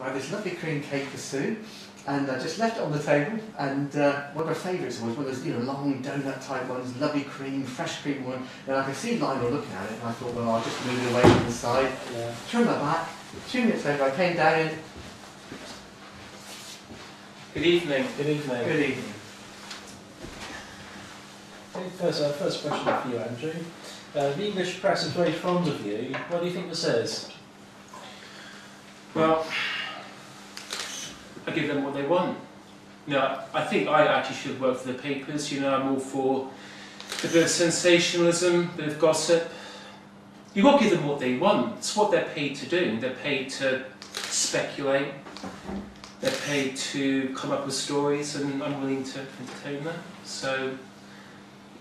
I had this lovely cream cake for Sue, and I just left it on the table, and one of her favourites was one of those long donut type ones, lovely cream, fresh cream one, and I could see Lionel looking at it, and I thought, well, I'll just move it away from the side, turn my back, 2 minutes later I came down and... Good evening. Good evening. Good evening. Okay, first question for you, Andrew. The English press is very fond of you. What do you think this is? Well, I give them what they want. I think I actually should work for the papers. I'm all for a bit of sensationalism, a bit of gossip. You've got to give them what they want. It's what they're paid to do. They're paid to speculate. They're paid to come up with stories, and I'm willing to entertain them. So,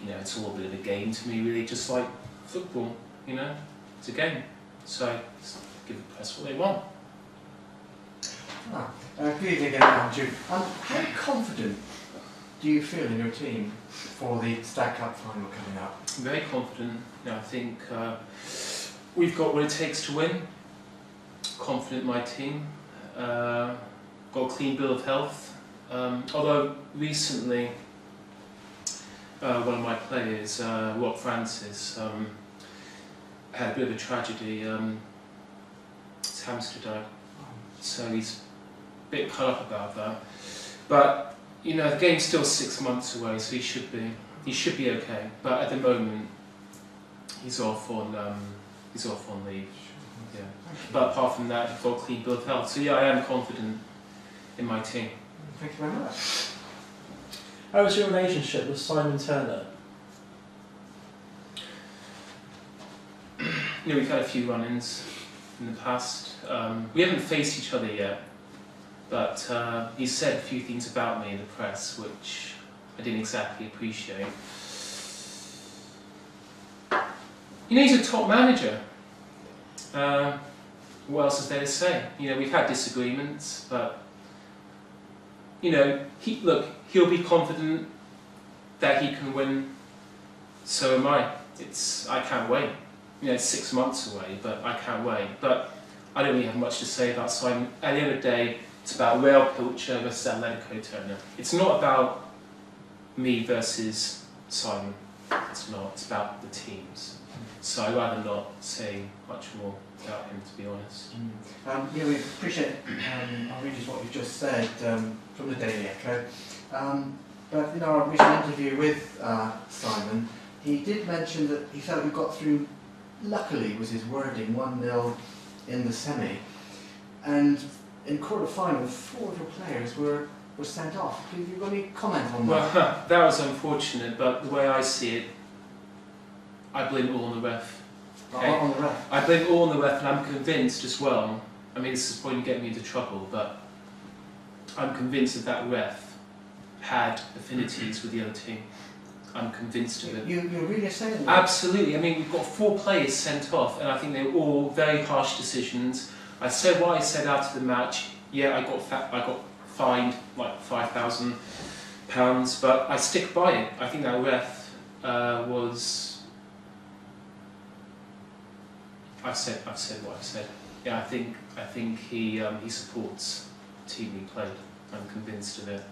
it's all a bit of a game to me, really, just like football. It's a game. So, just give the press what they want. Good evening again, Andrew. How confident do you feel in your team for the Stag Cup Final coming up? I'm very confident. I think we've got what it takes to win. Confident in my team. Got a clean bill of health. Although recently, one of my players, Rob Francis, had a bit of a tragedy. His hamster died, so he's a bit cut up about that. But the game's still 6 months away, so he should be okay. But at the moment, he's off on leave. Yeah. But apart from that, I've got a clean bill of health. So yeah, I am confident in my team. Thank you very much. How was your relationship with Simon Turner? We've had a few run-ins in the past. We haven't faced each other yet, but he said a few things about me in the press which I didn't exactly appreciate. He's a top manager. What else is there to say? We've had disagreements, but he'll be confident that he can win. So am I. I can't wait. It's 6 months away, but I can't wait. But I don't really have much to say about Simon. At the end of the day, it's about Real Pilcher versus Atletico Turner. It's not about me versus Simon. It's not. It's about the teams. So I'd rather not say much more about him, to be honest. We appreciate, I'll read you what you've just said from the Daily Echo. But in our recent interview with Simon, he did mention that he felt we got through, luckily was his wording, 1-0 in the semi. And in quarter-final, 4 of your players were sent off. Have you got any comment on that? Well, that was unfortunate, but the way I see it, I blame it all on the ref. Okay? On the ref? I blame it all on the ref, and I'm convinced as well, this is probably getting me into trouble, but I'm convinced that ref had affinities with the other team. I'm convinced of it. You're really saying that? Absolutely. We've got 4 players sent off, and I think they were all very harsh decisions. I said what I said after the match. Yeah, I got fined like £5,000, but I stick by it. I think that ref was. I've said what I've said. Yeah, I think he supports the team we played. I'm convinced of it.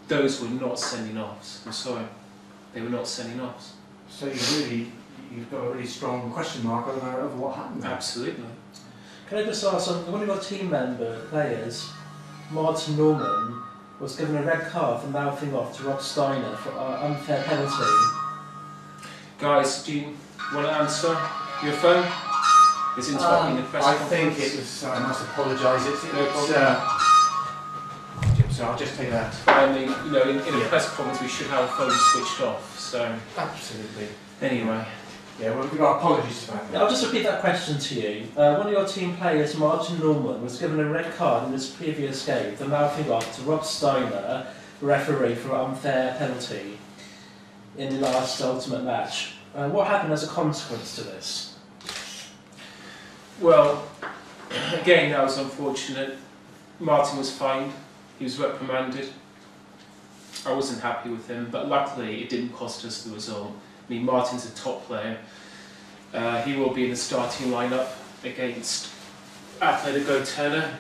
Those were not sending offs. I'm sorry. They were not sending offs. So you've got a really strong question mark over what happened there. Absolutely. Can I just ask, one of your team players, Martin Norman, was given a red card for mouthing off to Rob Steiner for an unfair penalty. Guys, do you want to answer your phone? It's interrupting the press conference. I think it was, I must apologise, so I'll just take that. In a press conference we should have a phone switched off, so... Absolutely. Anyway. Yeah, well, we've got apologies for that. I'll just repeat that question to you. One of your team players, Martin Norman, was given a red card in his previous game for mouthing off to Rob Steiner, the referee, for an unfair penalty in the last ultimate match. What happened as a consequence to this? Well, again, that was unfortunate. Martin was fined. He was reprimanded. I wasn't happy with him, but luckily it didn't cost us the result. Martin's a top player. He will be in the starting lineup against Atletico Turner.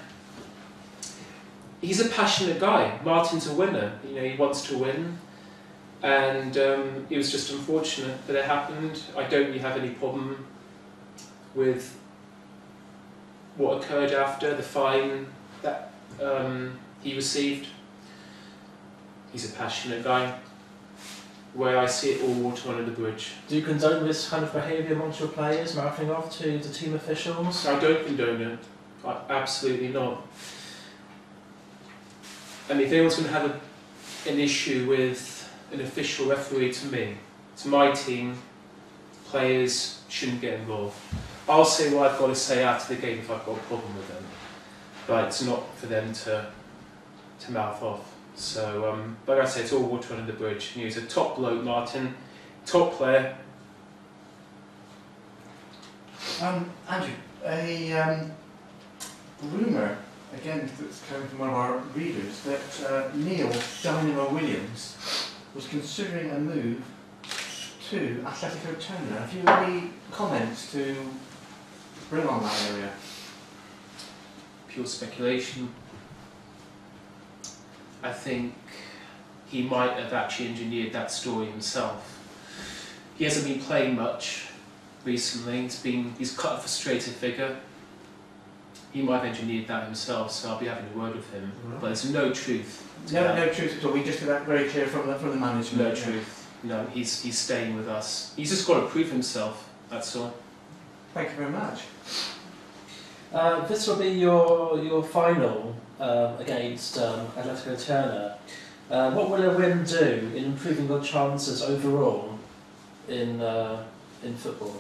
he's a passionate guy. Martin's a winner. You know, he wants to win, and it was just unfortunate that it happened. I don't really have any problem with what occurred after the fine that he received. He's a passionate guy. Where I see it all water under the bridge. Do you condone this kind of behaviour amongst your players, mouthing off to the team officials? I don't condone it. Absolutely not. I mean, if anyone's going to have an issue with an official referee, to me, to my team, players shouldn't get involved. I'll say what I've got to say after the game if I've got a problem with them, but it's not for them to mouth off. So, like I say, it's all water under the bridge. He's a top bloke, Martin, top player. Andrew, a rumour, again, that's coming from one of our readers, that Neil Dynamo Williams was considering a move to Atletico Turner. Have you any comments to bring on that area? Pure speculation. I think he might have actually engineered that story himself. He hasn't been playing much recently. He's quite a frustrated figure. He might have engineered that himself, so I'll be having a word with him. But there's no truth. No truth at all. We just got that very clear from the management. No truth. No, he's staying with us. He's just got to prove himself. That's all. Thank you very much. This will be your final against Atletico Turner. What will a win do in improving your chances overall in football?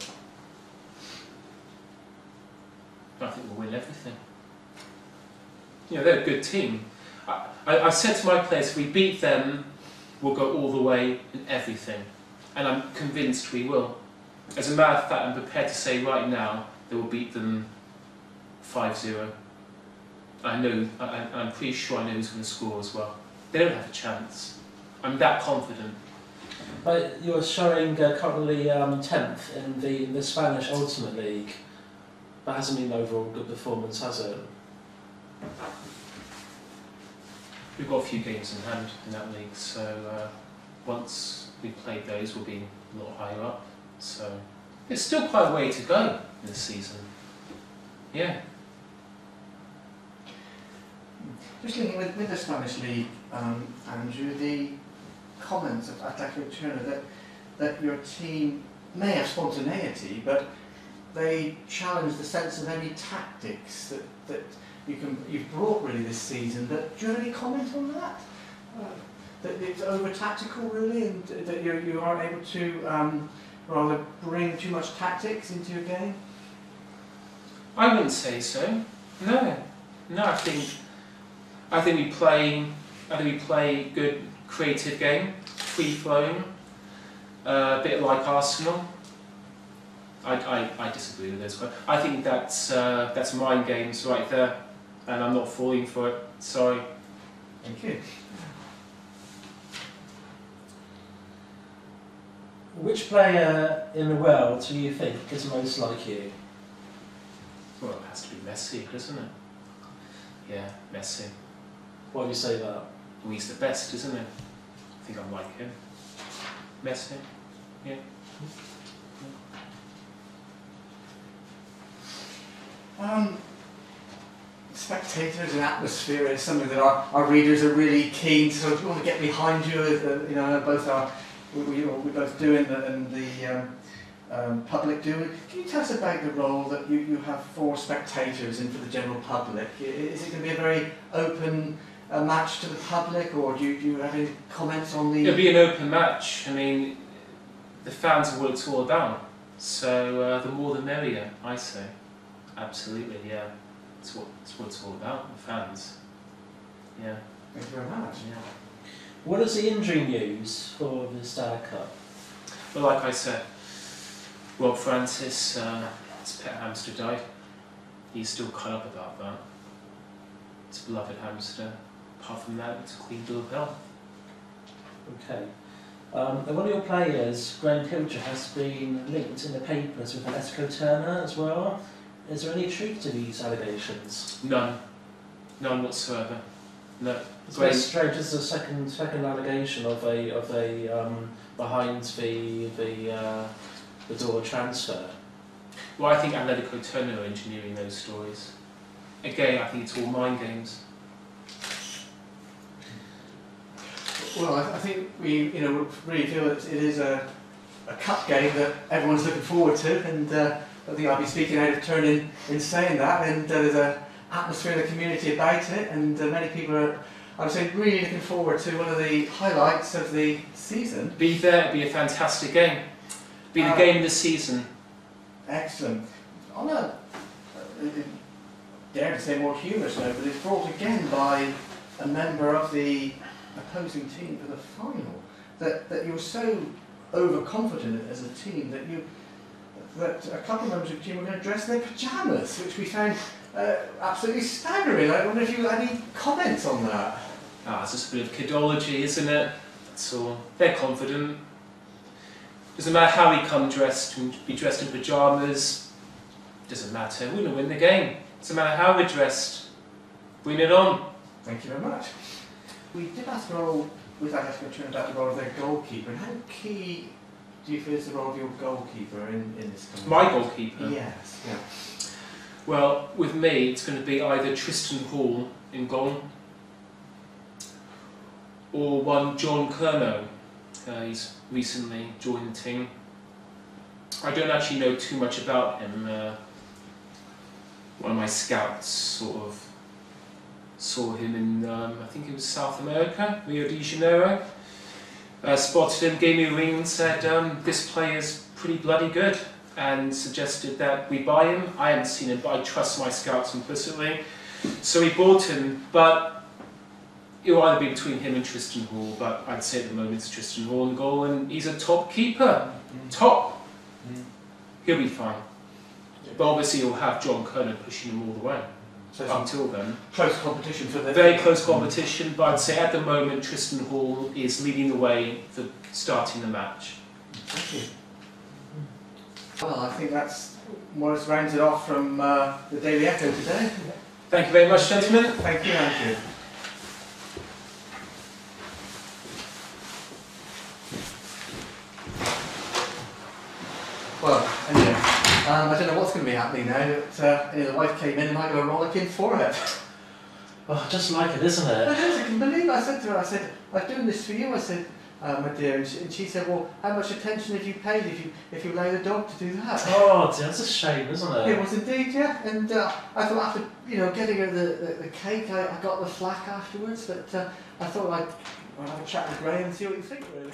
I think we'll win everything. You know, they're a good team. I've said to my players, if we beat them, we'll go all the way in everything. And I'm convinced we will. As a matter of fact, I'm prepared to say right now that we'll beat them 5-0. I'm pretty sure I know who's going to score as well. They don't have a chance. I'm that confident. But you're showing currently 10th in the Spanish Ultimate League. That hasn't been an overall good performance, has it? We've got a few games in hand in that league, so once we've played those, we'll be a lot higher up. So it's still quite a way to go this season. Yeah. Just linking with the Spanish League, Andrew, the comments of Atletico Turner that your team may have spontaneity, but they challenge the sense of any tactics that you've brought really this season. But do you have any comment on that? That it's over tactical really, and that you aren't able to rather bring too much tactics into your game? I wouldn't say so. No, I think we play good creative game, free flowing, a bit like Arsenal. I disagree with those. I think that's mind games right there, and I'm not falling for it. Sorry. Thank you. Which player in the world do you think is most like you? Well, it has to be Messi, doesn't it? Yeah, Messi. Why do you say that? Well, he's the best, isn't he? I think I'm like him. Messi. Yeah. Spectators and atmosphere is something that our readers are really keen to sort of want to get behind you. You know, we both do and the public do. Can you tell us about the role that you have for spectators and for the general public? Is it going to be a very open match to the public, or do you have any comments on the... It'll be an open match. I mean, the fans are what it's all about. So the more the merrier, I say. Absolutely, yeah. It's what it's all about, the fans. Yeah. Thank you very much. Yeah. What is the injury news for the Stag Cup? Well, like I said, Rob Francis, his pet hamster died. He's still cut up about that. It's a beloved hamster. Apart from that, it's a clean bill of health. Okay. And one of your players, Pilcher, has been linked in the papers with Atletico Turner as well. Is there any truth to these allegations? None. None whatsoever. No, It's great. very strange. This is a second allegation of a behind the door transfer. Well, I think Atletico Turner are engineering those stories. Again, I think it's all mind games. Well, I think we, really feel that it is a cup game that everyone's looking forward to, and I think I'll be speaking out of turn in saying that. And there's an atmosphere in the community about it, and many people are, I would say, really looking forward to one of the highlights of the season. Be there, it'd be a fantastic game. Be the game of the season. Excellent. On a, dare to say, more humorous note, but it's brought again by a member of the opposing team for the final, that you were so overconfident as a team that a couple of members of the team were going to dress in their pyjamas, which we found absolutely staggering. I wonder if you had any comments on that. It's just a bit of kidology, isn't it? That's all. They're confident. Doesn't matter how we come dressed, we can be dressed in pyjamas. Doesn't matter. We're going to win the game. Doesn't matter how we're dressed. Bring it on. Thank you very much. We did ask Roll with Atletico Turner about the role of their goalkeeper, and how key do you feel is the role of your goalkeeper in this kind of My goalkeeper? Yes. Yeah. Well, with me, it's going to be either Tristan Hall in goal or one John Curnow. He's recently joined the team. I don't actually know too much about him. One of my scouts sort of saw him in, I think it was South America, Rio de Janeiro. Spotted him, gave me a ring and said, this player's pretty bloody good, and suggested that we buy him. I haven't seen him, but I trust my scouts implicitly. So we bought him, but it'll either be between him and Tristan Hall, but I'd say at the moment it's Tristan Hall in goal, and he's a top keeper. Top! He'll be fine. But obviously you'll have John Kernan pushing him all the way. So Up until then. close competition for the... Very close competition, but I'd say at the moment Tristan Hall is leading the way for starting the match. Thank you. Well, I think that's more or less rounds it off from the Daily Echo today. Thank you very much, gentlemen. Thank you, Andrew. Well, anyway, I don't know what's going to be happening now, but the wife came in and I got a rollicking forehead. Oh, just like it, isn't it? I couldn't believe it. I said to her, I'm doing this for you. I said, my dear, and she said, well, how much attention have you paid if you allow the dog to do that? Oh, dear, that's a shame, isn't it? It was indeed, yeah. And I thought after getting her the cake, I got the flack afterwards. But I thought I'd have a chat with Ray and see what you think, really.